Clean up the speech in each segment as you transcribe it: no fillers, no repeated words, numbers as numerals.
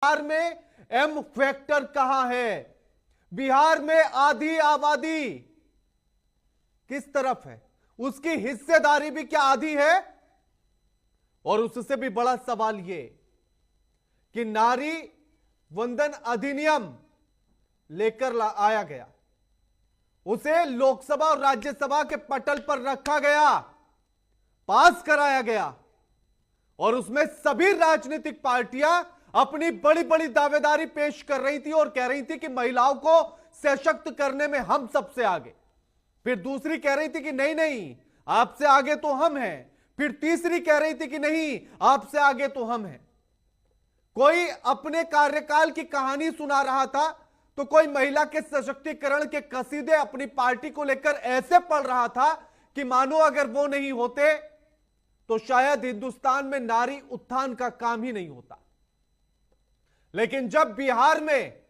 बिहार में M factor कहां है? बिहार में आधी आबादी किस तरफ है? उसकी हिस्सेदारी भी क्या आधी है? और उससे भी बड़ा सवाल यह कि नारी वंदन अधिनियम लेकर आया गया, उसे लोकसभा और राज्यसभा के पटल पर रखा गया, पास कराया गया और उसमें सभी राजनीतिक पार्टियां अपनी बड़ी बड़ी दावेदारी पेश कर रही थी और कह रही थी कि महिलाओं को सशक्त करने में हम सबसे आगे। फिर दूसरी कह रही थी कि नहीं नहीं, आपसे आगे तो हम हैं। फिर तीसरी कह रही थी कि नहीं, आपसे आगे तो हम हैं। कोई अपने कार्यकाल की कहानी सुना रहा था तो कोई महिला के सशक्तिकरण के कसीदे अपनी पार्टी को लेकर ऐसे पढ़ रहा था कि मानो अगर वो नहीं होते तो शायद हिंदुस्तान में नारी उत्थान का काम ही नहीं होता। लेकिन जब बिहार में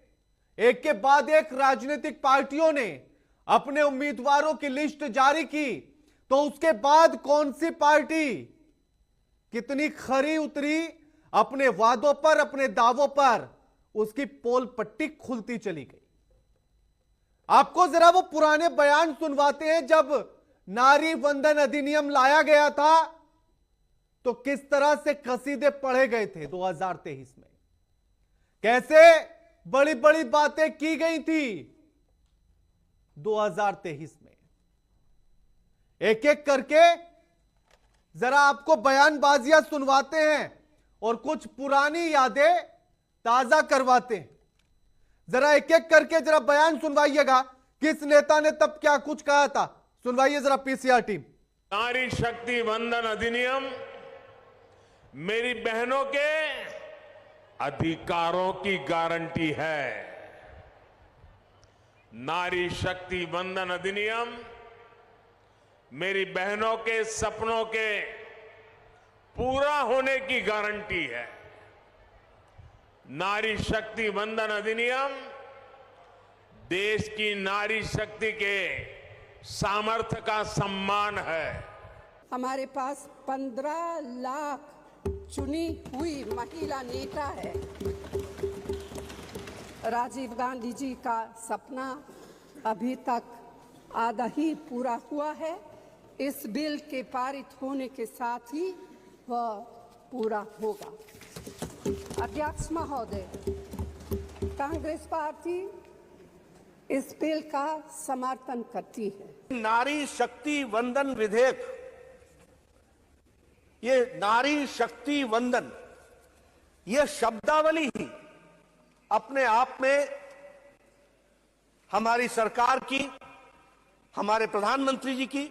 एक के बाद एक राजनीतिक पार्टियों ने अपने उम्मीदवारों की लिस्ट जारी की तो उसके बाद कौन सी पार्टी कितनी खरी उतरी अपने वादों पर, अपने दावों पर, उसकी पोल पट्टी खुलती चली गई। आपको जरा वो पुराने बयान सुनवाते हैं जब नारी वंदन अधिनियम लाया गया था तो किस तरह से कसीदे पढ़े गए थे 2023 में, कैसे बड़ी बड़ी बातें की गई थी 2023 में। एक एक करके जरा आपको बयानबाजियां सुनवाते हैं और कुछ पुरानी यादें ताजा करवाते हैं। जरा एक एक करके जरा बयान सुनवाइएगा, किस नेता ने तब क्या कुछ कहा था, सुनवाइए जरा पीसीआर टीम। नारी शक्ति वंदन अधिनियम मेरी बहनों के अधिकारों की गारंटी है। नारी शक्ति वंदन अधिनियम मेरी बहनों के सपनों के पूरा होने की गारंटी है। नारी शक्ति वंदन अधिनियम देश की नारी शक्ति के सामर्थ्य का सम्मान है। हमारे पास 15 लाख चुनी हुई महिला नेता है। राजीव गांधी जी का सपना अभी तक आधा ही पूरा हुआ है। इस बिल के पारित होने के साथ ही वह पूरा होगा। अध्यक्ष महोदय, कांग्रेस पार्टी इस बिल का समर्थन करती है। नारी शक्ति वंदन विधेयक, ये नारी शक्ति वंदन, ये शब्दावली ही अपने आप में हमारी सरकार की, हमारे प्रधानमंत्री जी की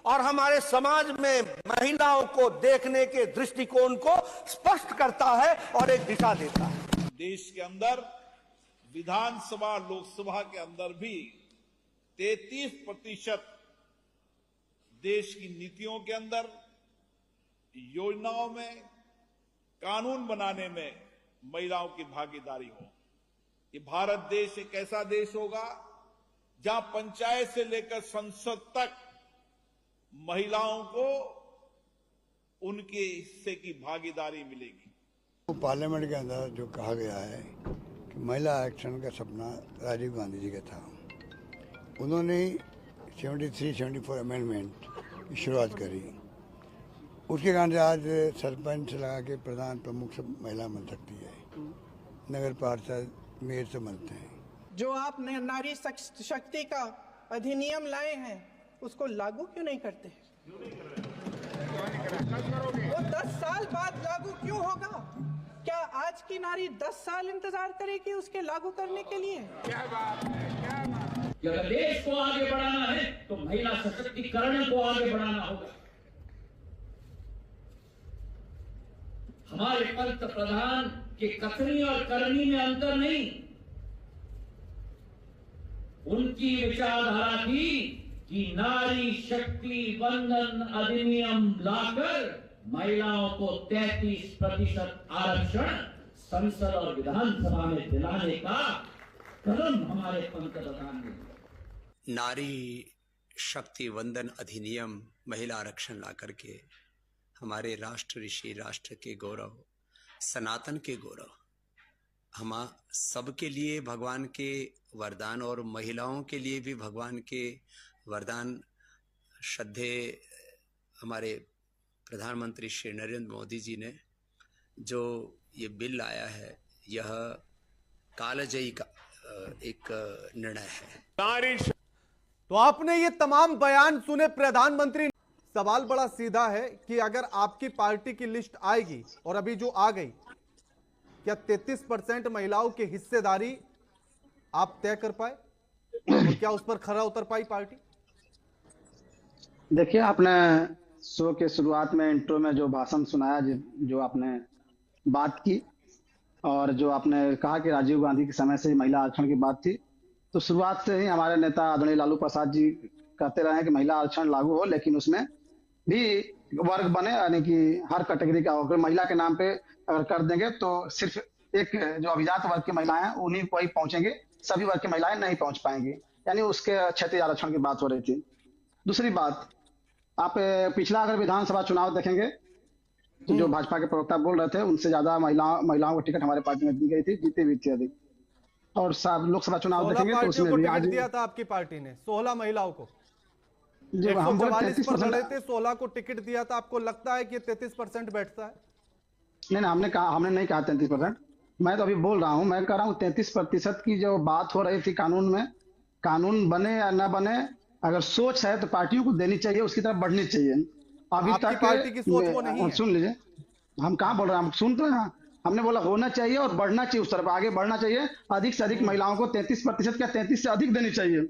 और हमारे समाज में महिलाओं को देखने के दृष्टिकोण को स्पष्ट करता है और एक दिशा देता है। देश के अंदर विधानसभा लोकसभा के अंदर भी 33% देश की नीतियों के अंदर, योजनाओं में, कानून बनाने में महिलाओं की भागीदारी हो। ये भारत देश एक ऐसा देश होगा जहां पंचायत से लेकर संसद तक महिलाओं को उनके हिस्से की भागीदारी मिलेगी। तो पार्लियामेंट के अंदर जो कहा गया है कि महिला आरक्षण का सपना राजीव गांधी जी का था, उन्होंने 73-74 अमेंडमेंट की शुरुआत करी। उसके कारण से आज सरपंच से लगा के प्रधान प्रमुख सब महिला बन सकती है, नगर पार्षद मेयर से बनते हैं। जो आप नारी शक्ति का अधिनियम लाए हैं उसको लागू क्यों नहीं करते? वो 10 साल बाद लागू क्यों होगा? क्या आज की नारी 10 साल इंतजार करेगी उसके लागू करने के लिए? क्या बात है, क्या बात है। अगर देश को आगे बढ़ाना है तो महिला सशक्तिकरण को आगे बढ़ाना होगा। हमारे पंत प्रधान के कथनी और करनी में अंतर नहीं, उनकी विचारधारा थी कि नारी शक्ति वंदन अधिनियम लाकर महिलाओं को 33% आरक्षण संसद और विधानसभा में दिलाने का कदम हमारे पंत प्रधान ने। नारी शक्ति वंदन अधिनियम महिला आरक्षण ला करके हमारे राष्ट्र ऋषि, राष्ट्र के गौरव, सनातन के गौरव हम सबके लिए भगवान के वरदान और महिलाओं के लिए भी भगवान के वरदान श्रद्धे हमारे प्रधानमंत्री श्री नरेंद्र मोदी जी ने जो ये बिल लाया है, यह कालजयी का एक निर्णय है। तो आपने ये तमाम बयान सुने प्रधानमंत्री। सवाल बड़ा सीधा है कि अगर आपकी पार्टी की लिस्ट आएगी और अभी जो आ गई, क्या 33% महिलाओं की हिस्सेदारी आप तय कर पाए और क्या उस पर खरा उतर पाई पार्टी? देखिए, आपने शो के शुरुआत में इंट्रो में जो भाषण सुनाया, जो आपने बात की और जो आपने कहा कि राजीव गांधी के समय से महिला आरक्षण की बात थी, तो शुरुआत से ही हमारे नेता आदरणीय लालू प्रसाद जी कहते रहे कि महिला आरक्षण लागू हो, लेकिन उसमें भी वर्ग बने, यानी कि हर कैटेगरी का होकर महिला के नाम पे अगर कर देंगे तो सिर्फ एक जो अभिजात वर्ग की महिलाएं हैं उन्हीं को ही पहुंचेंगे, सभी वर्ग की महिलाएं नहीं पहुंच पाएंगी, यानी उसके क्षेत्रीय आरक्षण की बात हो रही थी। दूसरी बात, आप पिछला अगर विधानसभा चुनाव देखेंगे तो जो भाजपा के प्रवक्ता बोल रहे थे, उनसे ज्यादा महिलाओं को टिकट हमारे पार्टी में दी गई थी, जीती भी थी अधिक। और लोकसभा चुनाव देखेंगे तो उसमें भी टिकट दिया था आपकी पार्टी ने 16 महिलाओं को, 144 थे, 16 को टिकट दिया था। आपको लगता है कि 33% बैठता है? नहीं, हमने नहीं कहा 33%। मैं तो अभी बोल रहा हूँ, मैं कह रहा हूँ 33% की जो बात हो रही थी कानून में, कानून बने या न बने, अगर सोच है तो पार्टियों को देनी चाहिए, उसकी तरफ बढ़नी चाहिए। अभी तक पार्टी की सोच वो नहीं है। सुन लीजिए, हम कहाँ बोल रहे हैं, हम सुन तो हैं। हमने बोला होना चाहिए और बढ़ना चाहिए, उस तरफ आगे बढ़ना चाहिए। अधिक से अधिक महिलाओं को 33% क्या 33 से अधिक देनी चाहिए।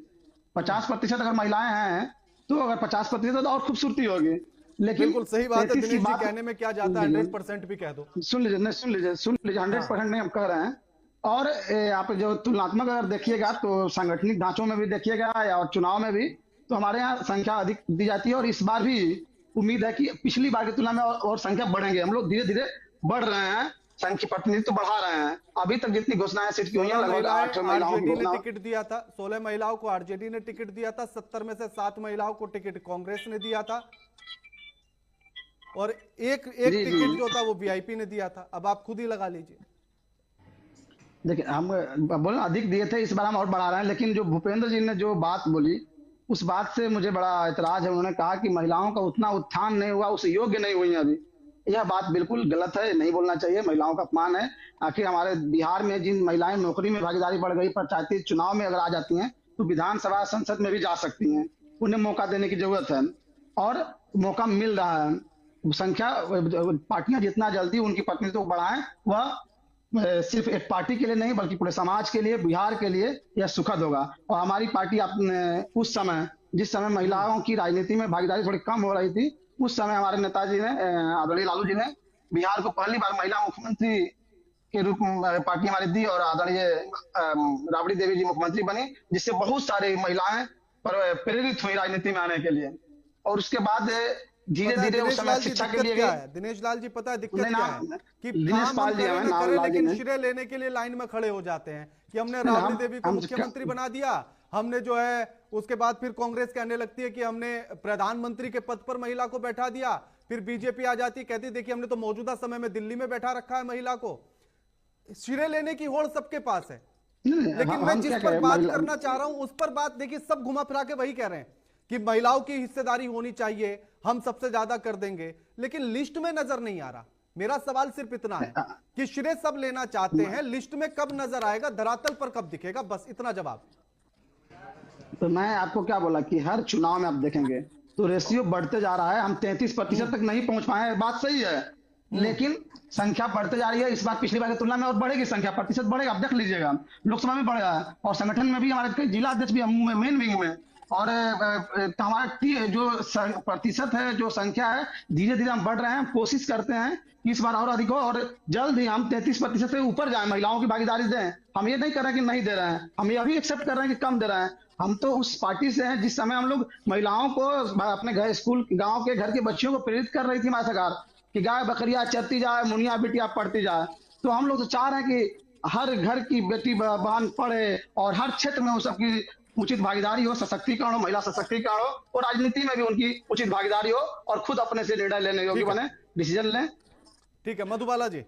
50% अगर महिलाएं हैं तो अगर 50% तो और खूबसूरती होगी। लेकिन बिल्कुल सही बात है, दिनेश जी कहने में क्या जाता है, 100% भी कह दो। सुन लीजिए 100% नहीं हम कह रहे हैं। और आप जो तुलनात्मक अगर देखिएगा तो सांगठनिक ढांचों में भी देखिएगा या चुनाव में भी, तो हमारे यहाँ संख्या अधिक दी जाती है। और इस बार भी उम्मीद है कि पिछली बार की तुलना में और संख्या बढ़ेंगे। हम लोग धीरे धीरे बढ़ रहे हैं, संख्या प्रतिनिधित्व बढ़ा रहे हैं। अभी तक जितनी घोषणाएं सीट की हुई हैं, लगभग 8 महिलाओं को टिकट दिया था, 16 महिलाओं को आरजेडी ने टिकट दिया था, 70 में से 7 महिलाओं को टिकट कांग्रेस ने दिया था और एक टिकट जो था वो वीआईपी ने दिया था। अब आप खुद ही लगा लीजिए। देखिए, हम बोले अधिक दिए थे, इस बार हम और बढ़ा रहे हैं। लेकिन जो भूपेंद्र जी ने जो बात बोली, उस बात से मुझे बड़ा एतराज है। उन्होंने कहा कि महिलाओं का उतना उत्थान नहीं हुआ, उस योग्य नहीं हुई अभी। यह बात बिल्कुल गलत है, नहीं बोलना चाहिए। महिलाओं का अपमान है। आखिर हमारे बिहार में जिन महिलाएं नौकरी में भागीदारी बढ़ गई, पंचायती चुनाव में अगर आ जाती हैं तो विधानसभा संसद में भी जा सकती हैं। उन्हें मौका देने की जरूरत है और मौका मिल रहा है। संख्या पार्टियां जितना जल्दी उनकी प्रतिनिधित्व बढ़ाएं, वह सिर्फ एक पार्टी के लिए नहीं बल्कि पूरे समाज के लिए, बिहार के लिए यह सुखद होगा। और हमारी पार्टी उस समय, जिस समय महिलाओं की राजनीति में भागीदारी थोड़ी कम हो रही थी, उस समय हमारे नेताजी ने, आदरणीय लालू जी ने बिहार को पहली बार महिला मुख्यमंत्री के रूप में पार्टी हमारी दी और आदरणीय राबड़ी देवी जी मुख्यमंत्री बनी, जिससे बहुत सारी महिलाएं प्रेरित हुई राजनीति में आने के लिए। और उसके बाद धीरे धीरे उस समय शिक्षा के लिए गए। दिनेश लाल जी, पता है दिक्कत क्या है कि दिनेश पाल जी हैं, लेकिन श्रेय लेने के लिए लाइन में खड़े हो जाते हैं कि हमने राबड़ी देवी को मुख्यमंत्री बना दिया, हमने जो है उसके बाद फिर कांग्रेस कहने लगती है कि हमने प्रधानमंत्री के पद पर महिला को बैठा दिया, फिर बीजेपी आ जाती कहती देखिए हमने तो मौजूदा समय में दिल्ली में बैठा रखा है महिला को। श्रेय लेने की होड़ सबके पास है, लेकिन मैं जिस पर बात करना चाह रहा हूं उस पर बात देखिए, सब घुमा फिरा के वही कह रहे हैं कि महिलाओं की हिस्सेदारी होनी चाहिए, हम सबसे ज्यादा कर देंगे, लेकिन लिस्ट में नजर नहीं आ रहा। मेरा सवाल सिर्फ इतना है कि श्रेय सब लेना चाहते हैं, लिस्ट में कब नजर आएगा, धरातल पर कब दिखेगा, बस इतना जवाब। तो मैं आपको क्या बोला कि हर चुनाव में आप देखेंगे तो रेशियो बढ़ते जा रहा है। हम 33% तक नहीं पहुंच पाए, बात सही है, लेकिन संख्या बढ़ते जा रही है। इस बार पिछली बार की तुलना में और बढ़ेगी संख्या, प्रतिशत बढ़ेगा। आप देख लीजिएगा, लोकसभा में बढ़ेगा और संगठन में भी हमारे कई जिला अध्यक्ष भी मेन विंग में, और हमारा जो प्रतिशत है, जो संख्या है, धीरे धीरे हम बढ़ रहे हैं। कोशिश करते हैं कि इस बार और अधिक हो और जल्द ही हम 33% से ऊपर जाए, महिलाओं की भागीदारी दें। हम ये नहीं कर रहे कि नहीं दे रहे हैं, हम ये भी एक्सेप्ट कर रहे हैं कि कम दे रहे हैं। हम तो उस पार्टी से हैं जिस समय हम लोग महिलाओं को अपने घर, स्कूल, गांव के घर के बच्चियों को प्रेरित कर रही थी हमारी सरकार कि गाय बकरियां चरती जाए, मुनिया बिटिया पढ़ती जाए। तो हम लोग तो चाह रहे हैं कि हर घर की बेटी बहन पढ़े और हर क्षेत्र में उन सबकी उचित भागीदारी हो, सशक्तिकरण हो, महिला सशक्तिकरण हो और राजनीति में भी उनकी उचित भागीदारी हो और खुद अपने से निर्णय लेने योग्य बने, डिसीजन लें। ठीक है, मधुबाला जी।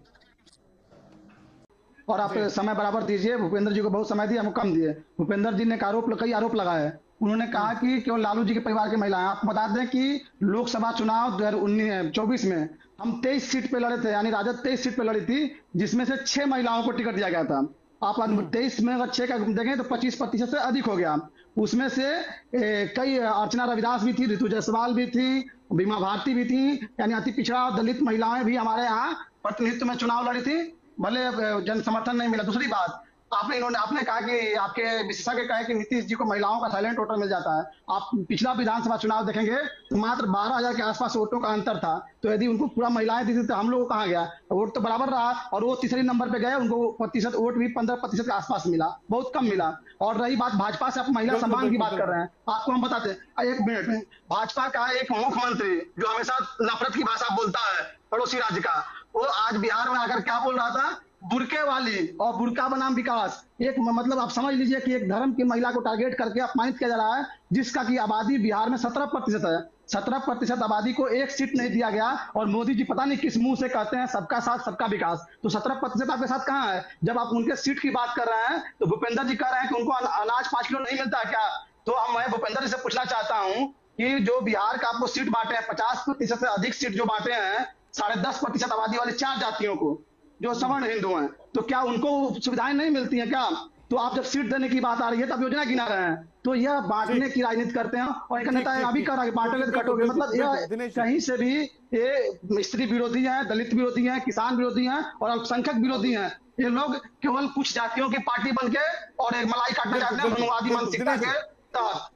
और आप समय बराबर दीजिए। भूपेंद्र जी को बहुत समय दिया, हमको कम दिए। भूपेंद्र जी ने कई आरोप लगाए। उन्होंने कहा कि केवल लालू जी के परिवार की महिलाएं। आपको बता दें कि लोकसभा चुनाव 2024 में हम 23 सीट पे लड़े थे, यानी राजद 23 सीट पे लड़ी थी, जिसमें से 6 महिलाओं को टिकट दिया गया था। आप 23 में अगर 6 का देखें तो 25% से अधिक हो गया। उसमें से कई अर्चना रविदास भी थी, ऋतु जायसवाल भी थी, बीमा भारती भी थी, यानी अति पिछड़ा दलित महिलाएं भी हमारे यहाँ प्रतिनिधित्व में चुनाव लड़ी थी, भले जन समर्थन नहीं मिला। दूसरी बात, आपने कहा कि आपके विशेषज्ञ कहे कि नीतीश जी को महिलाओं का साइलेंट वोटर मिल जाता है। आप पिछला विधानसभा चुनाव देखेंगे तो मात्र 12,000 के आसपास वोटों का अंतर था। तो यदि उनको पूरा महिलाएं दी थी तो हम लोगों को कहाँ गया, वोट तो बराबर रहा और वो तीसरे नंबर पे गए। उनको प्रतिशत वोट भी 15% के आसपास मिला, बहुत कम मिला। और रही बात भाजपा से, आप महिला सम्मान की बात कर रहे हैं, आपको हम बताते हैं 1 मिनट में। भाजपा का एक मुख्यमंत्री जो हमेशा नफरत की भाषा बोलता है पड़ोसी राज्य का, वो आज बिहार में आकर क्या बोल रहा था, बुरके वाली और बुरका बनाम विकास। एक मतलब आप समझ लीजिए कि एक धर्म की महिला को टारगेट करके अपमानित किया जा रहा है, जिसका की आबादी बिहार में 17% है। 17% आबादी को एक सीट नहीं दिया गया और मोदी जी पता नहीं किस मुंह से कहते हैं सबका साथ सबका विकास। तो 17% आपके साथ कहाँ है? जब आप उनके सीट की बात कर रहे हैं तो भूपेंद्र जी कह रहे हैं कि उनको अनाज 5 किलो नहीं मिलता क्या? तो मैं भूपेंद्र जी से पूछना चाहता हूँ कि जो बिहार का आपको सीट बांटे हैं, 50% से अधिक सीट जो बांटे हैं 10.5% आबादी वाली 4 जातियों को, जो सवर्ण हिंदू हैं, तो क्या उनको सुविधाएं नहीं मिलती हैं क्या? तो आप जब सीट देने की बात आ रही है तब योजना गिना रहे हैं। तो यह बांटने की राजनीति करते हैं और एक नेता अभी कर रहा है बांटोगे तो कटोगे। मतलब यह कहीं से भी ये स्त्री विरोधी है, दलित विरोधी है, किसान विरोधी है और अल्पसंख्यक विरोधी है। ये लोग केवल कुछ जातियों की पार्टी बन के और एक मलाई काटना चाहते हैं, मानसिकता के तहत।